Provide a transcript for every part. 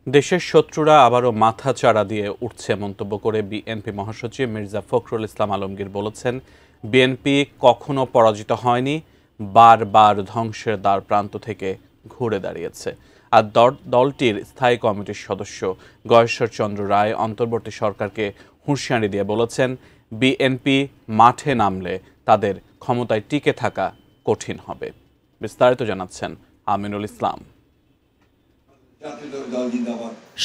দেশের শত্রুরা আবারও মাথা চাড়া দিয়ে উঠছে মন্তব্য করে বিএনপি মহাসচিব মির্জা ফখরুল ইসলাম আলমগীর বলেছেন, বিএনপি কখনো পরাজিত হয়নি, বারবার ধ্বংসের দ্বার প্রান্ত থেকে ঘুরে দাঁড়িয়েছে। আর দলটির স্থায়ী কমিটির সদস্য গয়েশ্বর চন্দ্র রায় অন্তর্বর্তী সরকারকে হুঁশিয়ারি দিয়ে বলেছেন, বিএনপি মাঠে নামলে তাদের ক্ষমতায় টিকে থাকা কঠিন হবে। বিস্তারিত জানাচ্ছেন আমিনুল ইসলাম।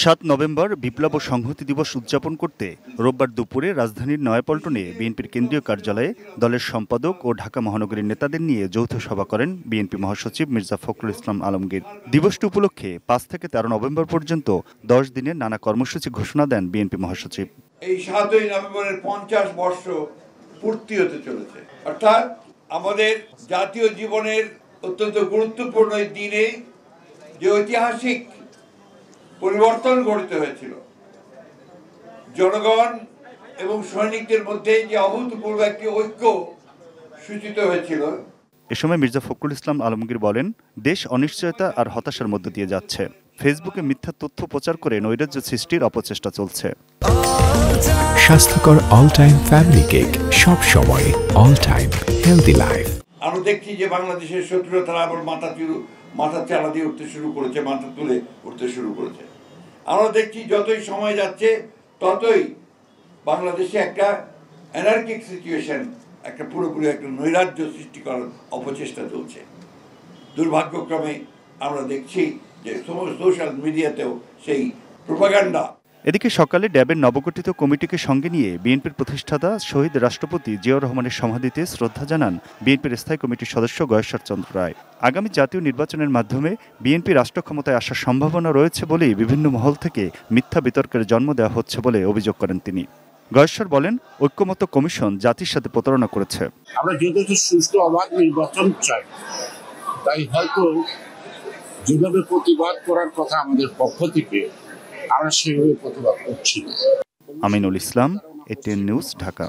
৭ নভেম্বর বিপ্লব ও সংহতি দিবস উদযাপন করতে রোববার দুপুরে রাজধানীর নয়াপল্টনে বিএনপির কেন্দ্রীয় কার্যালয়ে দলের সম্পাদক ও ঢাকা মহানগরীর নেতাদের নিয়ে যৌথ সভা করেন বিএনপি মহাসচিব মির্জা ফখরুল ইসলাম আলমগীর। দিবসটি উপলক্ষে ৫ থেকে ১৩ নভেম্বর পর্যন্ত ১০ দিনের নানা কর্মসূচি ঘোষণা দেন বিএনপি মহাসচিব। এই ৭ই নভেম্বরের ৫০ বর্ষ পূর্তি হতে চলেছে, অর্থাৎ আমাদের জাতীয় জীবনের অত্যন্ত গুরুত্বপূর্ণ এই দিনে যে ঐতিহাসিক পরিবর্তন ঘটতে হয়েছিল, জনগণ এবং সৈনিকদের মধ্যে যে অভূতপূর্ব একটি ঐক্য সূচিত হয়েছিল। এ সময় মির্জা ফখরুল ইসলাম আলমগীর বলেন, দেশ অনিশ্চয়তা আর হতাশার মধ্য দিয়ে যাচ্ছে। ফেসবুকে মিথ্যা তথ্য প্রচার করে নৈরাজ্য সৃষ্টির অপচেষ্টা চলছে। স্বাস্থ্যকর অল টাইম ফ্যামিলি কেক, সব সময় অল টাইম হেলদি লাইফ। আমরা দেখছি যে বাংলাদেশের শত্রুরা তারা আবার মাথা চালা দিয়ে উঠতে শুরু করেছে, মাথা তুলে উঠতে শুরু করেছে। আমরা দেখছি যতই সময় যাচ্ছে ততই বাংলাদেশে একটা অ্যানার্কিক সিচুয়েশন, একটা পুরোপুরি একটা নৈরাজ্য সৃষ্টি করার অপচেষ্টা চলছে। দুর্ভাগ্যক্রমে আমরা দেখছি যে সমস্ত সোশ্যাল মিডিয়াতেও সেই প্রোপাগান্ডা। এদিকে সকালে ড্যাবের নবগঠিত কমিটিকে সঙ্গে নিয়ে বিএনপির প্রতিষ্ঠাতা শহীদ রাষ্ট্রপতি জিয়াউর রহমানের সমাধিতে শ্রদ্ধা জানান বিএনপির স্থায়ী কমিটির সদস্য গয়েশ্বর চন্দ্র রায়। আগামী জাতীয় নির্বাচনের মাধ্যমে বিএনপি রাষ্ট্র ক্ষমতায় আসার সম্ভাবনা রয়েছে বলেই বিভিন্ন মহল থেকে মিথ্যা বিতর্কের জন্ম দেওয়া হচ্ছে বলে অভিযোগ করেন তিনি। গয়েশ্বর বলেন, ঐক্যমত্য কমিশন জাতির সাথে প্রতারণা করেছে। আমরা যথেষ্ট সুষ্ঠু অবাধ নির্বাচন চাই, তাই হয়তো যেভাবে প্রতিবাদ করার কথা আমাদের পক্ষ থেকে আমরা সেভাবে প্রতিবাদ করছি। Aminul Islam, ATN news, Dhaka.